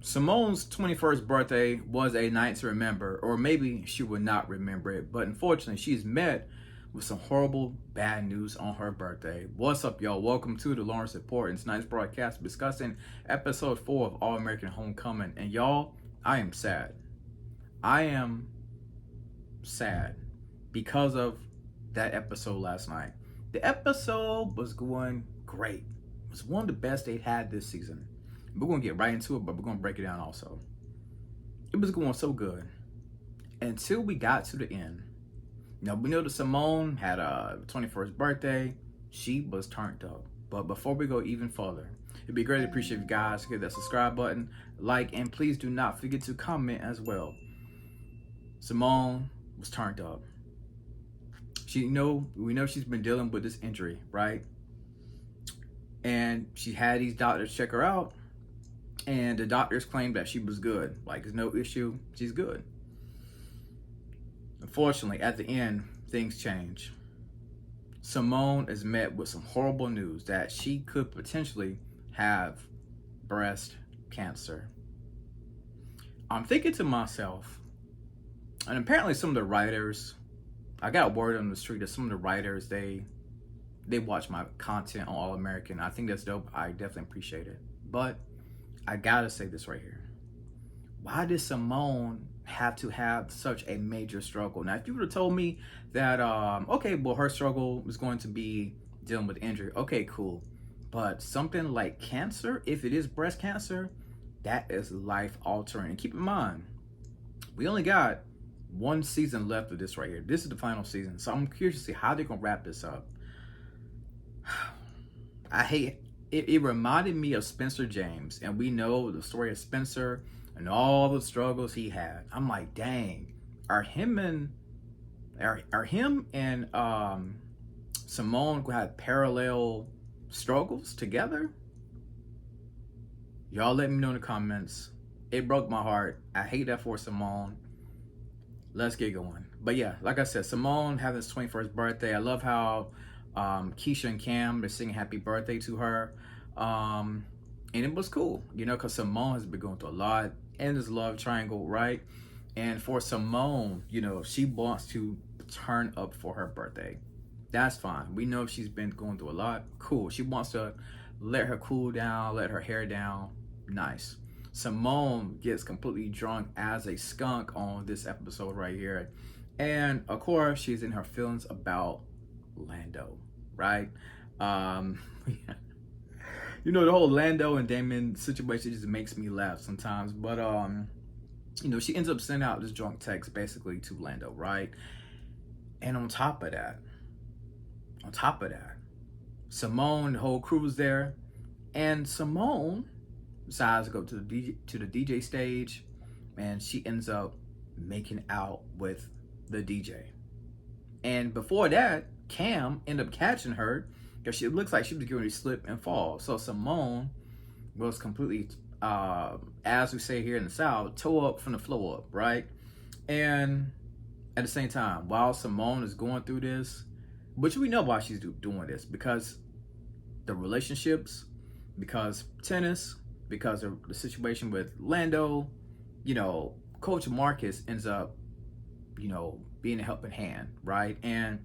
Simone's 21st birthday was a night to remember, or maybe she would not remember it, but unfortunately, she's met with some horrible bad news on her birthday. What's up, y'all? Welcome to the Lawrence Report and tonight's broadcast discussing episode 4 of All American Homecoming. And y'all, I am sad. I am sad because of that episode last night. The episode was going great. It was one of the best they'd had this season. We're going to get right into it, but we're going to break it down also. It was going so good until we got to the end. Now, we know that Simone had a 21st birthday. She was turned up. But before we go even further, it'd be greatly appreciate if you guys hit that subscribe button, like, and please do not forget to comment as well. Simone was turned up. We know she's been dealing with this injury, right? And she had these doctors check her out. And the doctors claimed that she was good. Like, there's no issue. She's good. Unfortunately, at the end, things change. Simone is met with some horrible news that she could potentially have breast cancer. I'm thinking to myself, and apparently some of the writers, I got word on the street that some of the writers, they watch my content on All American. I think that's dope. I definitely appreciate it. But I gotta say this right here. Why did Simone have to have such a major struggle? Now, if you would have told me that, okay, well, her struggle was going to be dealing with injury, okay, cool. But something like cancer, if it is breast cancer, that is life altering. And keep in mind, we only got one season left of this right here. This is the final season. So I'm curious to see how they're going to wrap this up. I hate it reminded me of Spencer James, and we know the story of Spencer and all the struggles he had. I'm like, dang, are him and Simone gonna have parallel struggles together? Y'all let me know in the comments. It broke my heart. I hate that for Simone. Let's get going. But yeah, like I said, Simone having his 21st birthday. I love how Keisha and Cam are singing happy birthday to her. And it was cool, because Simone has been going through a lot in this love triangle, right? And for Simone, she wants to turn up for her birthday. That's fine. We know she's been going through a lot. Cool. She wants to let her cool down, let her hair down. Nice. Simone gets completely drunk as a skunk on this episode right here. And of course, she's in her feelings about Lando, right? The whole Lando and Damon situation just makes me laugh sometimes. But she ends up sending out this drunk text basically to Lando, right? And on top of that, Simone, the whole crew was there, and Simone decides to go to the DJ stage, and she ends up making out with the DJ. And before that, Cam ended up catching her because she looks like she was going to slip and fall. So Simone was completely, as we say here in the South, toe up from the floor up, right? And at the same time, while Simone is going through this, which we know why she's doing this, because the relationships, because tennis, because of the situation with Lando, Coach Marcus ends up, being a helping hand, right? And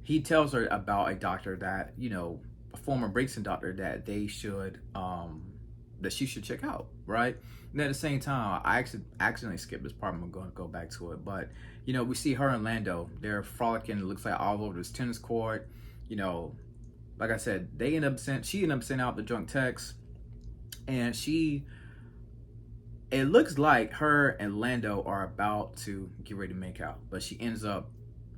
he tells her about a doctor that, a former Brixton doctor that they should, that she should check out, right? And at the same time, I actually accidentally skipped this part. I'm going to go back to it. But, we see her and Lando. They're frolicking, it looks like, all over this tennis court. Like I said, she ended up sending out the drunk text. And it looks like her and Lando are about to get ready to make out. But she ends up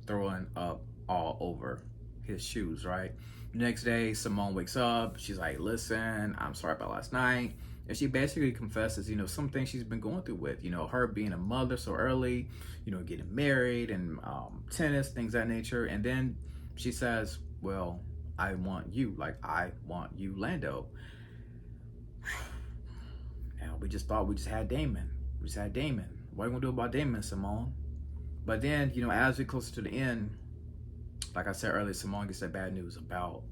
throwing up all over his shoes, right? Next day, Simone wakes up. She's like, listen, I'm sorry about last night. And she basically confesses, some things she's been going through with, her being a mother so early, getting married and tennis, things of that nature. And then she says, well, I want you, Lando. Now, we just thought we just had Damon. What are you going to do about Damon, Simone? But then, as we closer to the end, like I said earlier, Simone gets that bad news about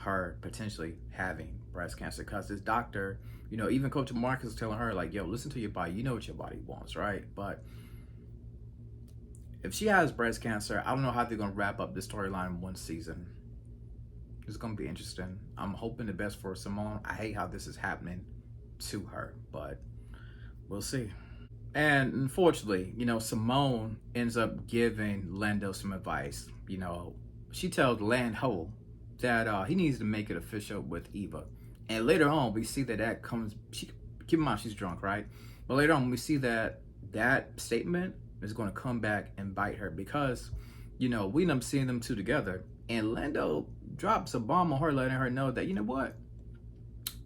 her potentially having breast cancer because this doctor, even Coach Marcus is telling her, like, yo, listen to your body. You know what your body wants, right? But if she has breast cancer, I don't know how they're going to wrap up this storyline in one season. It's going to be interesting. I'm hoping the best for Simone. I hate how this is happening to her, but we'll see. And unfortunately, Simone ends up giving Lando some advice. She tells Lando that he needs to make it official with Eva. And later on, we see that comes. Keep in mind, she's drunk, right? But later on, we see that statement is going to come back and bite her because, we end up seeing them two together. And Lando drops a bomb on her, letting her know that, you know what?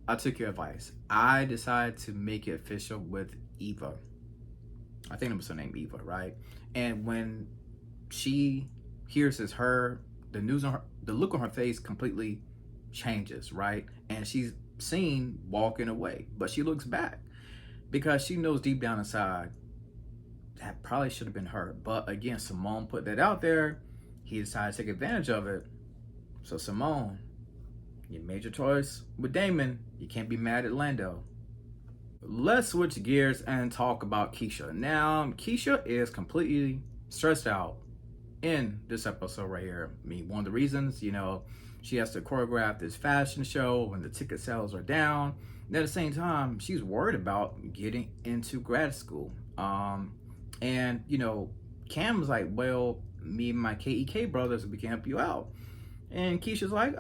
I took your advice. I decided to make it official with Eva. I think it was her name, Eva, right? And when she hears it's her, the news on her, the look on her face completely changes, right? And she's seen walking away, but she looks back because she knows deep down inside that probably should have been her. But again, Simone put that out there. He decided to take advantage of it. So Simone, you made your choice with Damon. You can't be mad at Lando. Let's switch gears and talk about Keisha. Now, Keisha is completely stressed out in this episode right here. I mean, one of the reasons, she has to choreograph this fashion show when the ticket sales are down. And at the same time, she's worried about getting into grad school. And, Cam's like, well, me and my KEK brothers, we can help you out. And Keisha's like,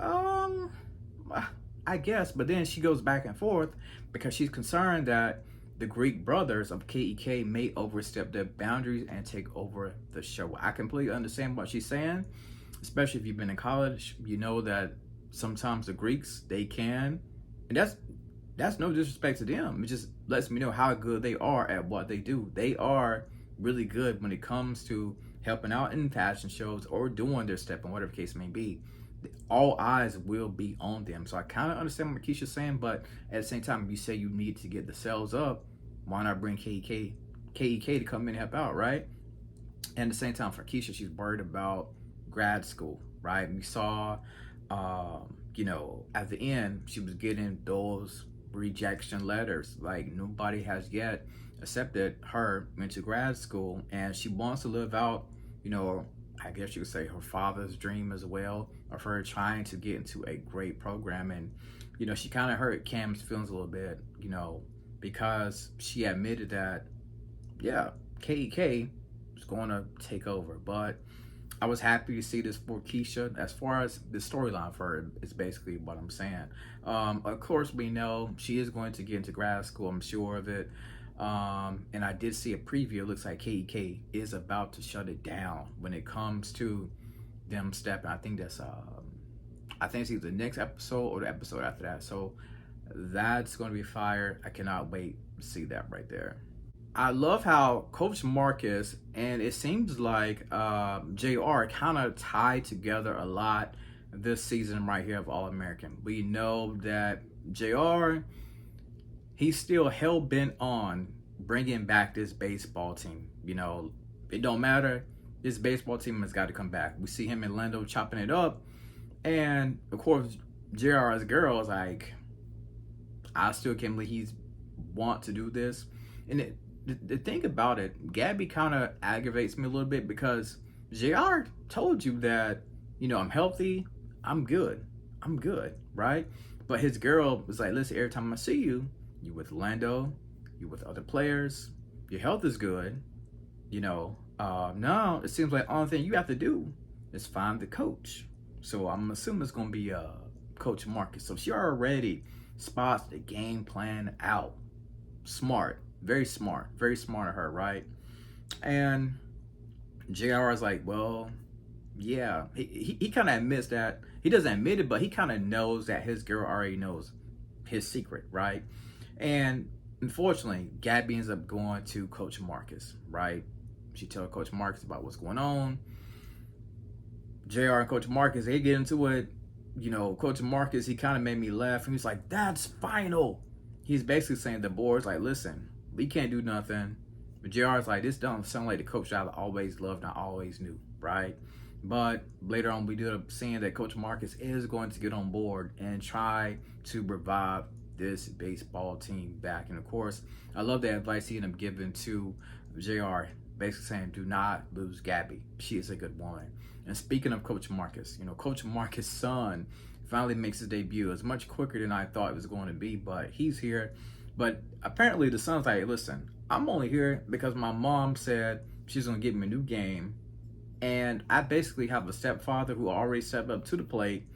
I guess. But then she goes back and forth because she's concerned that the Greek brothers of KEK may overstep their boundaries and take over the show. I completely understand what she's saying, especially if you've been in college. You know that sometimes the Greeks, they can, and that's no disrespect to them. It just lets me know how good they are at what they do. They are really good when it comes to helping out in fashion shows or doing their step and whatever the case may be. All eyes will be on them. So I kind of understand what Keisha's saying, but at the same time, if you say you need to get the sales up, why not bring KEK to come in and help out, right? And at the same time, for Keisha, she's worried about grad school, right? We saw, at the end, she was getting those rejection letters. Like, nobody has yet accepted her into grad school, and she wants to live out, I guess you could say her father's dream as well, of her trying to get into a great program. And, she kind of hurt Cam's feelings a little bit, because she admitted that, yeah, KEK is going to take over. But I was happy to see this for Keisha. As far as the storyline for her is basically what I'm saying. Of course, we know she is going to get into grad school. I'm sure of it. And I did see a preview. It looks like KEK is about to shut it down when it comes to them stepping. I think it's either the next episode or the episode after that. So that's going to be fire. I cannot wait to see that right there. I love how Coach Marcus and it seems like JR kind of tied together a lot this season right here of All-American. We know that JR, he's still hell-bent on bringing back this baseball team. It don't matter. This baseball team has got to come back. We see him and Lando chopping it up. And, of course, JR's girl is like, I still can't believe he's want to do this. And the thing about it, Gabby kind of aggravates me a little bit because JR told you that, I'm healthy, I'm good, right? But his girl was like, listen, every time I see you, you with Lando, you with other players, your health is good, now it seems like the only thing you have to do is find the coach. So I'm assuming it's going to be Coach Marcus. So she already spots the game plan out. Smart, very smart of her, right? And JR is like, well, yeah. He kind of admits that. He doesn't admit it, but he kind of knows that his girl already knows his secret, right? And unfortunately, Gabby ends up going to Coach Marcus, right? She tells Coach Marcus about what's going on. JR and Coach Marcus, they get into it. Coach Marcus, he kind of made me laugh. And he's like, that's final. He's basically saying the board's like, listen, we can't do nothing. But JR's like, this don't sound like the coach I always loved and I always knew, right? But later on, we ended up seeing that Coach Marcus is going to get on board and try to revive this baseball team back. And of course, I love the advice he ended up giving to JR, basically saying, do not lose Gabby. She is a good woman. And speaking of Coach Marcus, Coach Marcus' son finally makes his debut. It's much quicker than I thought it was going to be, but he's here. But apparently the son's like, listen, I'm only here because my mom said she's going to give me a new game. And I basically have a stepfather who already stepped up to the plate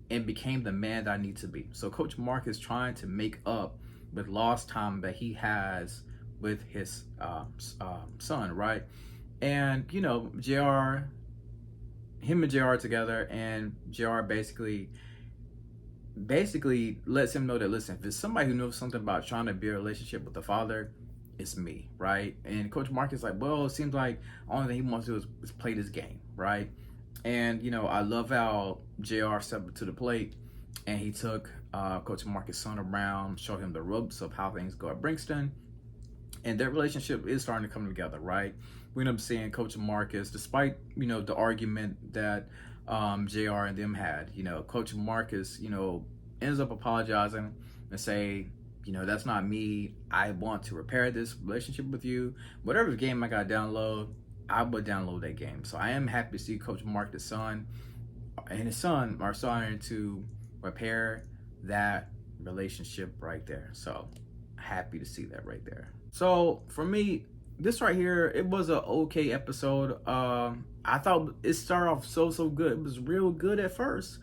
and became the man that I need to be. So Coach Mark is trying to make up with lost time that he has with his son, right? And, him and JR together, and JR basically lets him know that, listen, if it's somebody who knows something about trying to build a relationship with the father, it's me, right? And Coach Mark is like, well, it seems like only thing he wants to do is play this game, right? And I love how JR stepped to the plate and he took Coach Marcus' son around, showed him the ropes of how things go at Brixton, and their relationship is starting to come together, right? We end up seeing Coach Marcus, despite the argument that JR and them had, Coach Marcus, ends up apologizing and say, that's not me. I want to repair this relationship with you. Whatever game I got to download, I would download that game. So I am happy to see Coach Mark, the son, and his son are starting to repair that relationship right there. So happy to see that right there. So for me, this right here, it was an okay episode. I thought it started off so good. It was real good at first,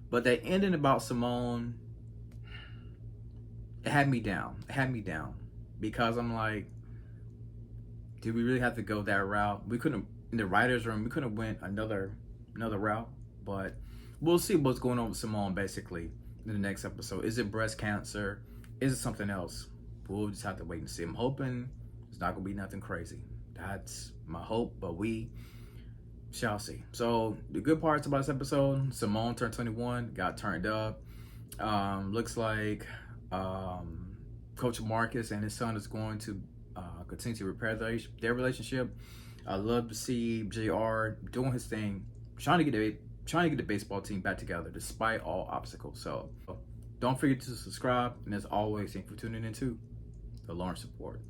but that ending about Simone, it had me down. Because I'm like, did we really have to go that route? We couldn't, in the writer's room, we could have went another route. But we'll see what's going on with Simone basically in the next episode. Is it breast cancer? Is it something else? We'll just have to wait and see. I'm hoping it's not gonna be nothing crazy. That's my hope, but we shall see. So the good parts about this episode: Simone turned 21, got turned up. Looks like Coach Marcus and his son is going to continue to repair their relationship. I love to see JR doing his thing, trying to get the baseball team back together despite all obstacles. So don't forget to subscribe, and as always, thank you for tuning in to the Lawrence Report.